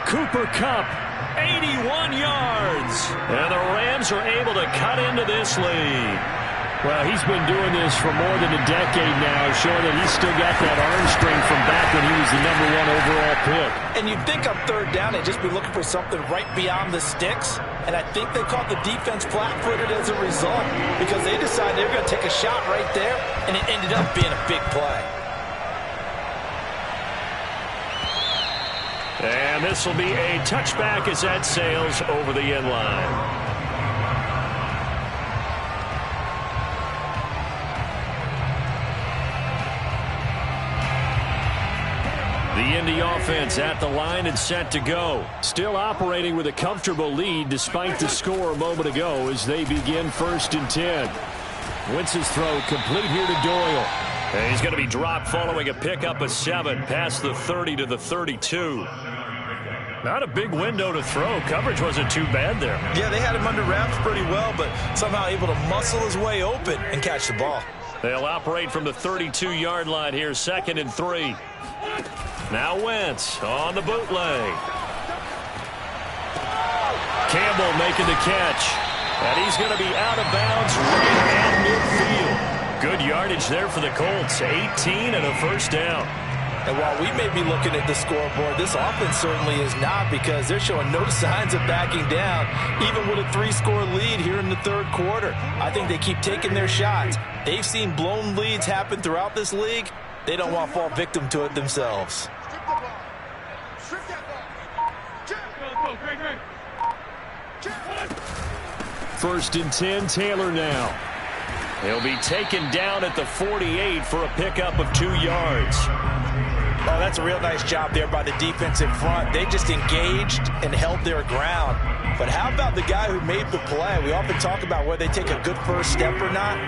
Cooper Kupp, 81 yards. And the Rams are able to cut into this lead. Well, he's been doing this for more than a decade now, showing that he's still got that arm strength from back when he was the #1 overall pick. And you'd think on third down they'd just be looking for something right beyond the sticks. And I think they caught the defense flat-footed as a result because they decided they were going to take a shot right there, and it ended up being a big play. And this will be a touchback as that sails over the end line. The Indy offense at the line and set to go. Still operating with a comfortable lead despite the score a moment ago as they begin 1st and 10. Wentz's throw complete here to Doyle. And he's going to be dropped following a pickup of 7 past the 30 to the 32. Not a big window to throw. Coverage wasn't too bad there. Yeah, they had him under wraps pretty well, but somehow able to muscle his way open and catch the ball. They'll operate from the 32-yard line here, 2nd and 3. Now Wentz on the bootleg. Campbell making the catch. And he's going to be out of bounds right at midfield. Good yardage there for the Colts. 18 and a first down. And while we may be looking at the scoreboard, this offense certainly is not because they're showing no signs of backing down, even with a 3-score lead here in the third quarter. I think they keep taking their shots. They've seen blown leads happen throughout this league. They don't want to fall victim to it themselves. First and 10, Taylor now. He'll be taken down at the 48 for a pickup of 2 yards. Oh, that's a real nice job there by the defense in front. They just engaged and held their ground. But how about the guy who made the play? We often talk about whether they take a good first step or not.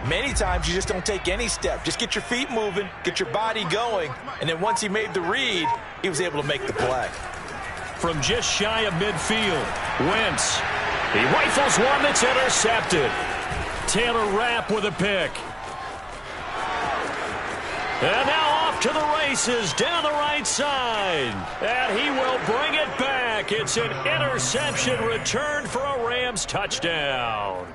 Many times you just don't take any step. Just get your feet moving, get your body going, and then once he made the read, he was able to make the play. From just shy of midfield, Wentz. He rifles one that's intercepted. Taylor Rapp with a pick. And now off to the races down the right side. And he will bring it back. It's an interception return for a Rams touchdown.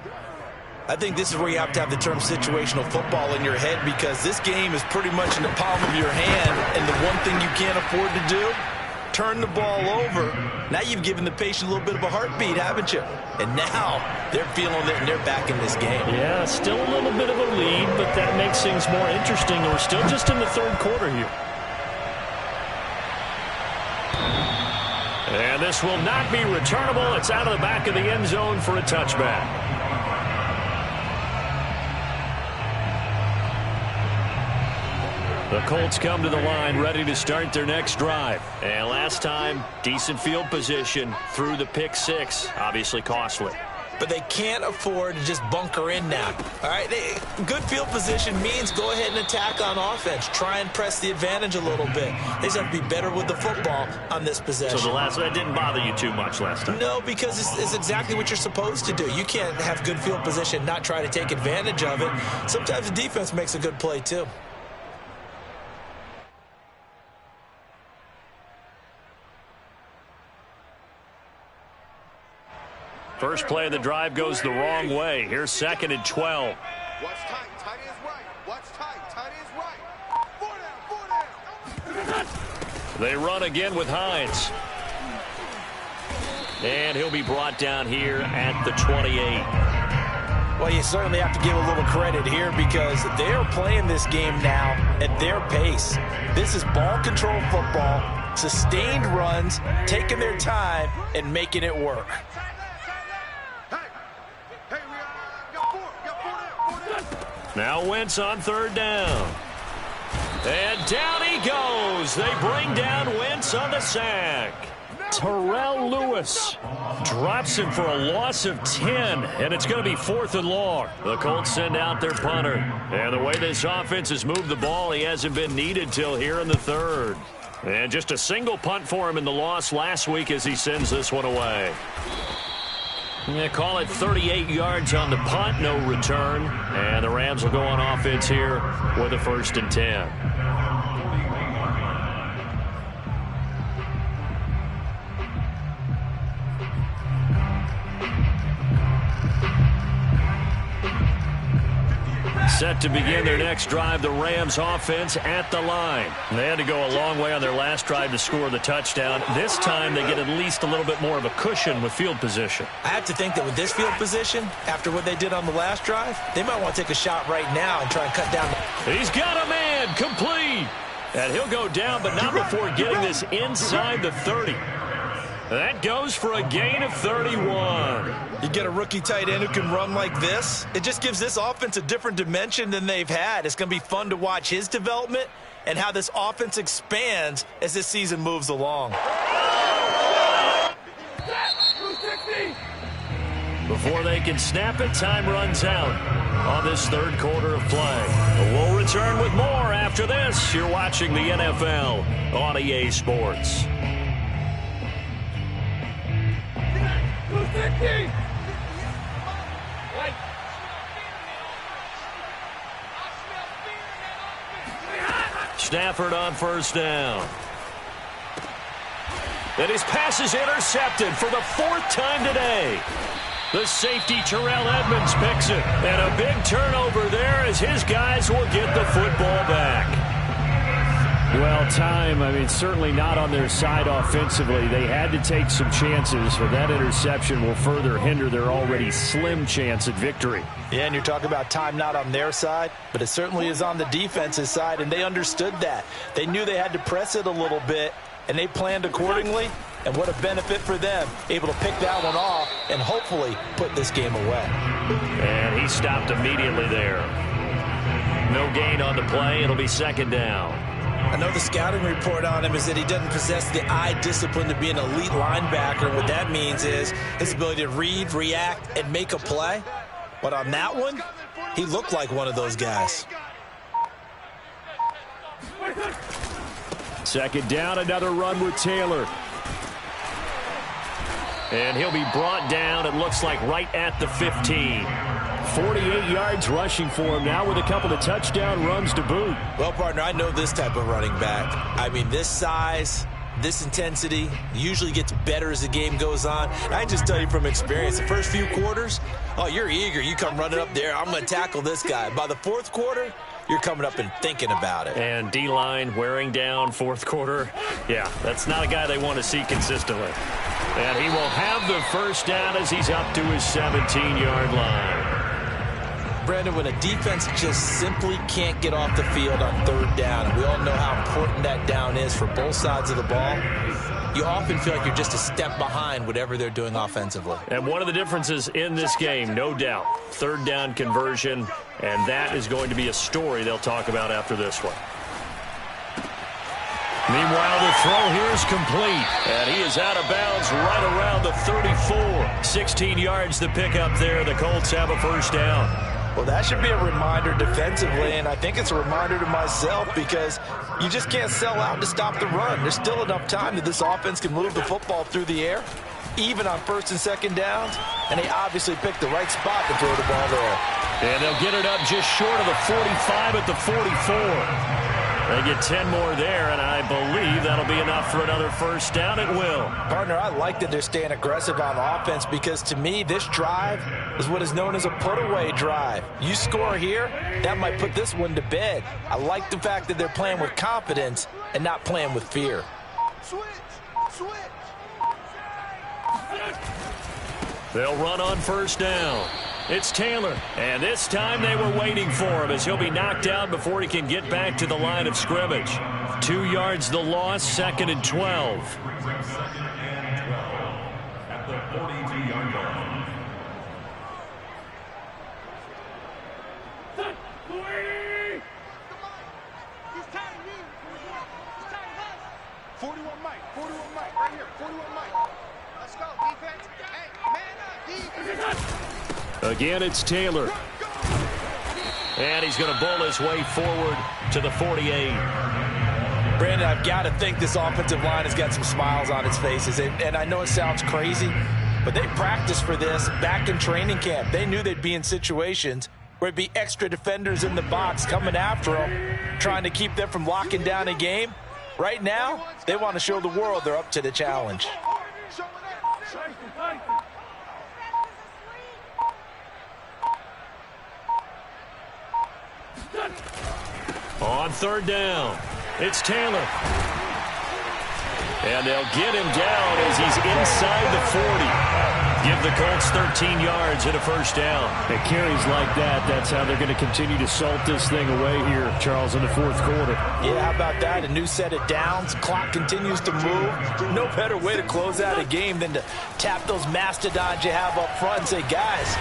I think this is where you have to have the term situational football in your head because this game is pretty much in the palm of your hand. And the one thing you can't afford to do, turn the ball over. Now you've given the patient a little bit of a heartbeat, haven't you? And now they're feeling it and they're back in this game. Yeah, still a little bit of a lead, but that makes things more interesting. We're still just in the third quarter here. And this will not be returnable. It's out of the back of the end zone for a touchback. The Colts come to the line ready to start their next drive. And last time, decent field position through the pick 6. Obviously costly. But they can't afford to just bunker in now. All right, good field position means go ahead and attack on offense. Try and press the advantage a little bit. They just have to be better with the football on this possession. So the last one didn't bother you too much last time? No, because it's exactly what you're supposed to do. You can't have good field position, not try to take advantage of it. Sometimes the defense makes a good play too. First play of the drive goes the wrong way. Here's 2nd and 12. Watch tight, tight is right. Watch tight, tight is right. 4 down, 4 down. They run again with Hines. And he'll be brought down here at the 28. Well, you certainly have to give a little credit here because they're playing this game now at their pace. This is ball control football. sustained runs, taking their time, and making it work. Now Wentz on third down. And down he goes. They bring down Wentz on the sack. Terrell Lewis drops him for a loss of 10, and it's going to be 4th and long. The Colts send out their punter. And the way this offense has moved the ball, he hasn't been needed till here in the third. And just a single punt for him in the loss last week as he sends this one away. They call it 38 yards on the punt, no return. And the Rams will go on offense here with a 1st and 10. Set to begin their next drive, the Rams offense at the line. They had to go a long way on their last drive to score the touchdown. This time they get at least a little bit more of a cushion with field position. I have to think that with this field position, after what they did on the last drive, they might want to take a shot right now and try and cut down. He's got a man, complete. And he'll go down, but not before getting this inside the 30. That goes for a gain of 31. You get a rookie tight end who can run like this, it just gives this offense a different dimension than they've had. It's going to be fun to watch his development and how this offense expands as this season moves along. Before they can snap it, time runs out on this third quarter of play. We'll return with more after this. You're watching the NFL on EA Sports. Stafford on first down. And his pass is intercepted for the 4th time today. The safety, Terrell Edmonds, picks it. And a big turnover there as his guys will get the football back. Well, certainly not on their side offensively. They had to take some chances, or that interception will further hinder their already slim chance at victory. Yeah, and you're talking about time not on their side, but it certainly is on the defensive side, and they understood that. They knew they had to press it a little bit, and they planned accordingly, and what a benefit for them, able to pick that one off and hopefully put this game away. And he stopped immediately there. No gain on the play. It'll be 2nd down. I know the scouting report on him is that he doesn't possess the eye discipline to be an elite linebacker. What that means is his ability to read, react, and make a play. But on that one, he looked like one of those guys. 2nd down, another run with Taylor. And he'll be brought down, it looks like, right at the 15. 48 yards rushing for him now with a couple of touchdown runs to boot. Well, partner, I know this type of running back. I mean, this size, this intensity usually gets better as the game goes on. And I just tell you from experience, the first few quarters, oh, you're eager. You come running up there, I'm going to tackle this guy. By the 4th quarter, you're coming up and thinking about it. And D-line wearing down 4th quarter. Yeah, that's not a guy they want to see consistently. And he will have the first down as he's up to his 17-yard line. Brandon, when a defense just simply can't get off the field on 3rd down, and we all know how important that down is for both sides of the ball, you often feel like you're just a step behind whatever they're doing offensively. And one of the differences in this game, no doubt, 3rd down conversion, and that is going to be a story they'll talk about after this one. Meanwhile, the throw here is complete, and he is out of bounds right around the 34. 16 yards to pick up there. The Colts have a first down. Well, that should be a reminder defensively, and I think it's a reminder to myself because you just can't sell out to stop the run. There's still enough time that this offense can move the football through the air, even on 1st and 2nd downs, and they obviously picked the right spot to throw the ball there. And they'll get it up just short of the 45 at the 44. They get 10 more there, and I believe that'll be enough for another first down. It will. Partner, I like that they're staying aggressive on offense because, to me, this drive is what is known as a put-away drive. You score here, that might put this one to bed. I like the fact that they're playing with confidence and not playing with fear. They'll run on first down. It's Taylor, and this time they were waiting for him as he'll be knocked out before he can get back to the line of scrimmage. 2 yards the loss, 2nd and 12. Brings up 2nd and 12 at the 42-yard line. He's tired of you. He's tired of us. 41 Mike. 41 Mike. Right here. 41 Mike. Let's go, defense. Hey, man up, defense. Again, it's Taylor. And he's going to bowl his way forward to the 48. Brandon, I've got to think this offensive line has got some smiles on its faces. And I know it sounds crazy, but they practiced for this back in training camp. They knew they'd be in situations where it'd be extra defenders in the box coming after them, trying to keep them from locking down a game. Right now, they want to show the world they're up to the challenge. On 3rd down, it's Taylor. And they'll get him down as he's inside the 40. Give the Colts 13 yards and a 1st down. At carries like that, that's how they're going to continue to salt this thing away here, Charles, in the 4th quarter. Yeah, how about that? A new set of downs. Clock continues to move. No better way to close out a game than to tap those mastodons you have up front and say, guys,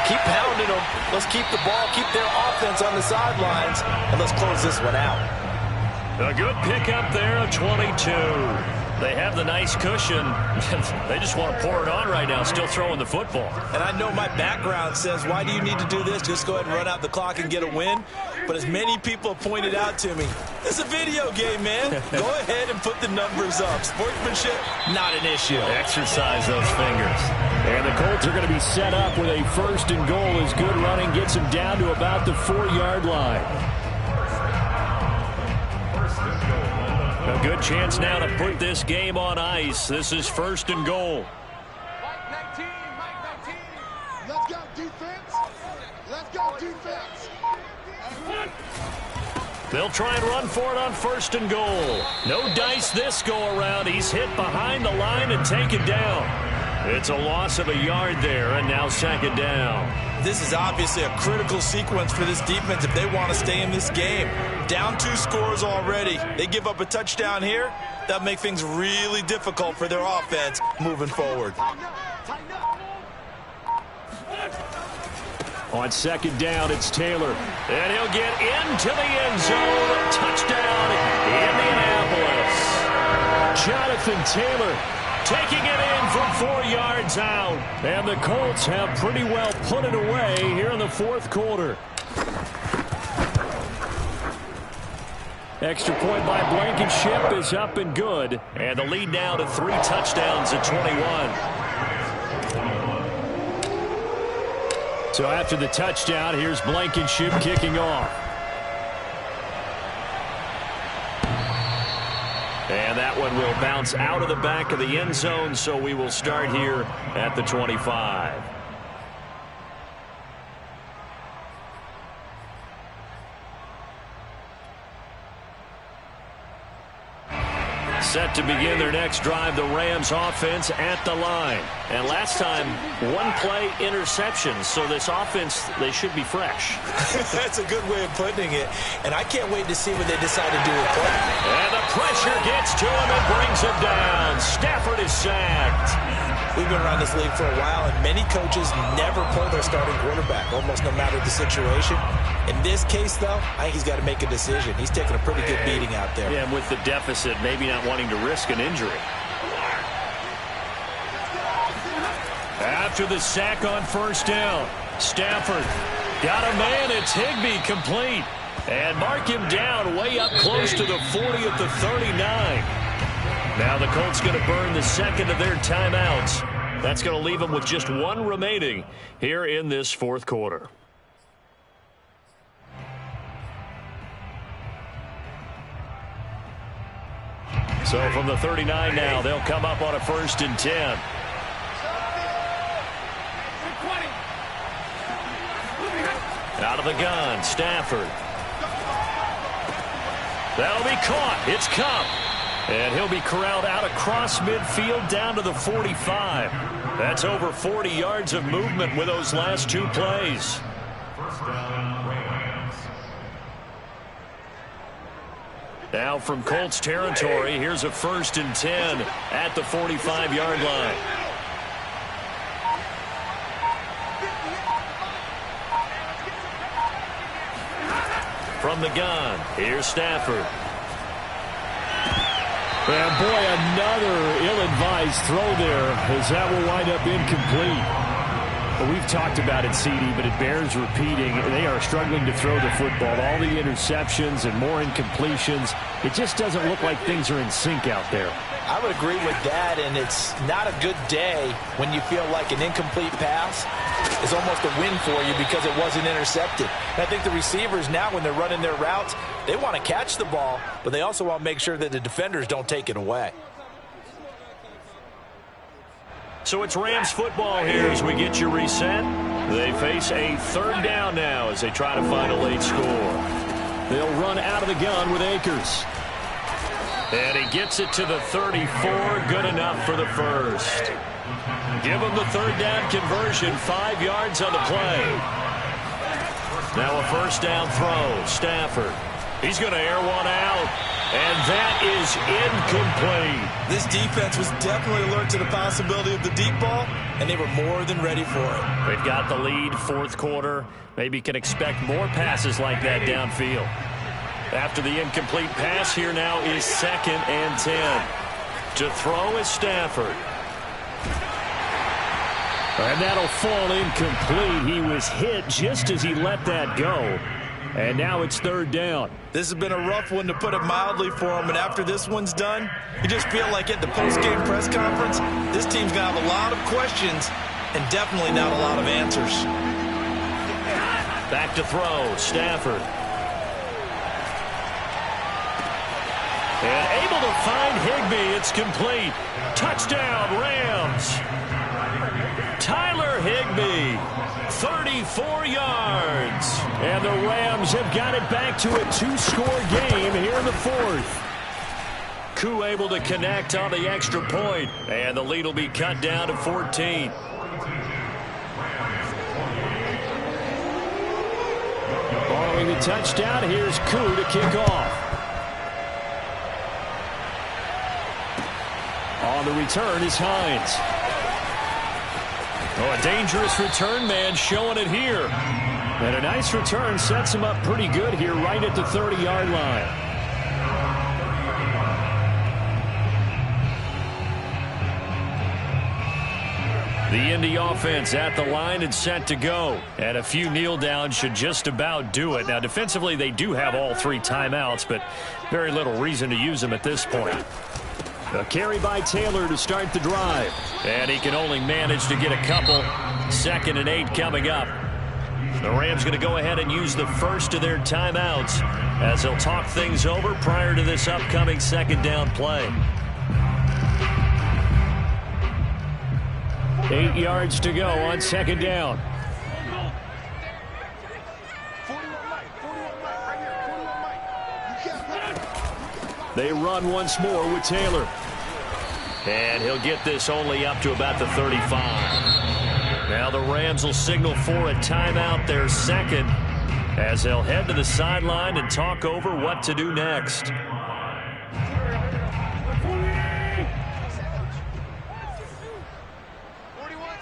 keep pounding them. Let's keep the ball, keep their offense on the sidelines, and let's close this one out. A good pickup there, a 22. They have the nice cushion. They just want to pour it on right now, still throwing the football. And I know my background says, why do you need to do this? Just go ahead and run out the clock and get a win. But as many people have pointed out to me, it's a video game, man. Go ahead and put the numbers up. Sportsmanship, not an issue. Exercise those fingers. And the Colts are going to be set up with a 1st and goal as good running gets them down to about the 4-yard line. A good chance now to put this game on ice. This is 1st and goal. Mike 19, Mike 19. Let's go, defense. Let's go, defense. They'll try and run for it on 1st and goal. No dice this go around. He's hit behind the line and taken down. It's a loss of a yard there, and now 2nd down. This is obviously a critical sequence for this defense if they want to stay in this game. Down 2 scores already. They give up a touchdown here. That'll make things really difficult for their offense moving forward. On 2nd down, it's Taylor. And he'll get into the end zone. Touchdown, Indianapolis. Jonathan Taylor taking it in from 4 yards out. And the Colts have pretty well put it away here in the 4th quarter. Extra point by Blankenship is up and good. And the lead now to 3 touchdowns at 21. So after the touchdown, here's Blankenship kicking off. And that one will bounce out of the back of the end zone, so we will start here at the 25. Set to begin their next drive, the Rams offense at the line. And last time, 1-play interception. So this offense, they should be fresh. That's a good way of putting it. And I can't wait to see what they decide to do with play. And the pressure gets to him and brings him down. Stafford is sacked. We've been around this league for a while, and many coaches never pull their starting quarterback, almost no matter the situation. In this case, though, I think he's got to make a decision. He's taking a pretty good beating out there. Yeah, and with the deficit, maybe not wanting to risk an injury. After the sack on 1st down, Stafford got a man. It's Higbee complete. And mark him down way up close to the 40 at the 39. Now the Colts going to burn the 2nd of their timeouts. That's going to leave them with just 1 remaining here in this 4th quarter. So from the 39 now, they'll come up on a 1st and 10. Out of the gun, Stafford. That'll be caught. It's Cup. And he'll be corralled out across midfield down to the 45. That's over 40 yards of movement with those last 2 plays. 1st down, Rams. Now from Colts territory, here's a 1st and 10 at the 45-yard line. From the gun, here's Stafford. And boy, another ill-advised throw there, as that will wind up incomplete. Well, we've talked about it, CD, but it bears repeating. They are struggling to throw the football. All the interceptions and more incompletions. It just doesn't look like things are in sync out there. I would agree with that, and it's not a good day when you feel like an incomplete pass is almost a win for you because it wasn't intercepted. And I think the receivers now, when they're running their routes, they want to catch the ball, but they also want to make sure that the defenders don't take it away. So it's Rams football here as we get you reset. They face a 3rd down now as they try to find a late score. They'll run out of the gun with Akers. And he gets it to the 34. Good enough for the first. Give him the 3rd down conversion. 5 yards on the play. Now a 1st down throw. Stafford. He's going to air one out. And that is incomplete. This defense was definitely alert to the possibility of the deep ball, and they were more than ready for it. They've got the lead, 4th quarter. Maybe can expect more passes like that downfield. After the incomplete pass, here now is 2nd and 10. To throw is Stafford. And that'll fall incomplete. He was hit just as he let that go. And now it's 3rd down. This has been a rough one, to put it mildly, for him. And after this one's done, you just feel like at the post-game press conference, this team's going to have a lot of questions and definitely not a lot of answers. Back to throw, Stafford. And able to find Higbee. It's complete. Touchdown, Rams. Tyler Higbee, 34 yards. And the Rams have got it back to a 2-score game here in the 4th. Koo able to connect on the extra point. And the lead will be cut down to 14. Following the touchdown, here's Koo to kick off. On the return is Hines. Oh, a dangerous return man showing it here. And a nice return sets him up pretty good here right at the 30-yard line. The Indy offense at the line and set to go. And a few kneel downs should just about do it. Now, defensively, they do have all 3 timeouts, but very little reason to use them at this point. A carry by Taylor to start the drive. And he can only manage to get a couple. 2nd and 8 coming up. The Rams going to go ahead and use the first of their timeouts as they'll talk things over prior to this upcoming 2nd down play. 8 yards to go on 2nd down. 41 Mike, right here, 41 Mike. They run once more with Taylor. And he'll get this only up to about the 35. Now the Rams will signal for a timeout, their 2nd, as they'll head to the sideline and talk over what to do next. 41's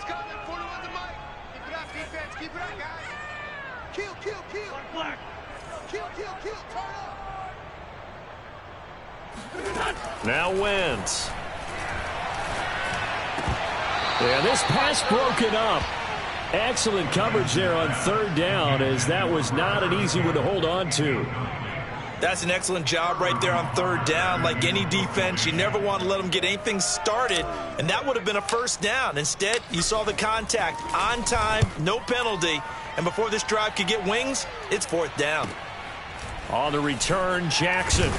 coming, 41's a Mike. Keep it up, defense, keep it up, guys. Kill. Kill, turn up. Now Wentz. Yeah, this pass broken up. Excellent coverage there on 3rd down, as that was not an easy one to hold on to. That's an excellent job right there on 3rd down. Like any defense, you never want to let them get anything started, and that would have been a 1st down. Instead, you saw the contact on time, no penalty, and before this drive could get wings, it's 4th down. On the return, Jackson.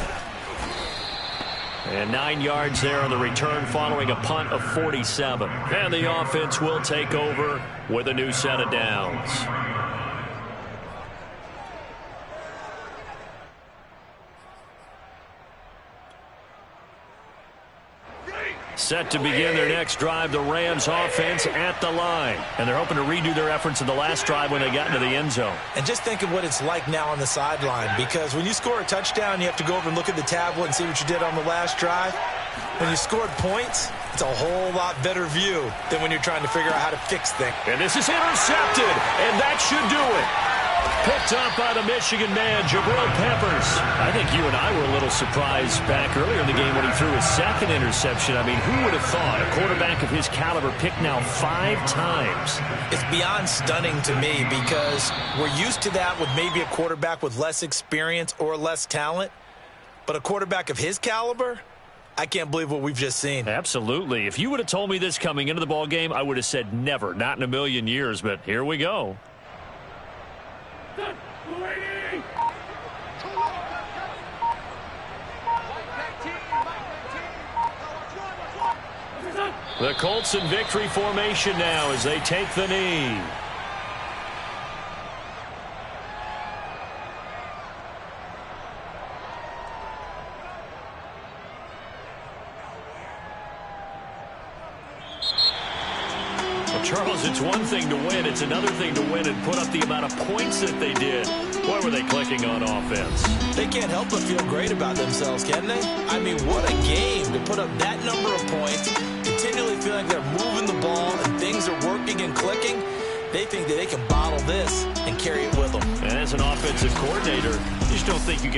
And 9 yards there on the return following a punt of 47. And the offense will take over with a new set of downs. Set to begin their next drive, the Rams offense at the line. And they're hoping to redo their efforts in the last drive when they got into the end zone. And just think of what it's like now on the sideline, because when you score a touchdown, you have to go over and look at the tablet and see what you did on the last drive. When you scored points, it's a whole lot better view than when you're trying to figure out how to fix things. And this is intercepted, and that should do it. Picked up by the Michigan man, Jabril Peppers. I think you and I were a little surprised back earlier in the game when he threw his second interception. I mean, who would have thought a quarterback of his caliber picked now 5 times? It's beyond stunning to me because we're used to that with maybe a quarterback with less experience or less talent. But a quarterback of his caliber, I can't believe what we've just seen. Absolutely. If you would have told me this coming into the ball game, I would have said never, not in a million years. But here we go. The Colts in victory formation now as they take the knee. Charles, it's one thing to win. It's another thing to win and put up the amount of points that they did. Boy, were they clicking on offense. They can't help but feel great about themselves, can they? I mean, what a game to put up that number of points, continually feeling they're moving the ball and things are working and clicking. They think that they can bottle this and carry it with them. And as an offensive coordinator, you just don't think you can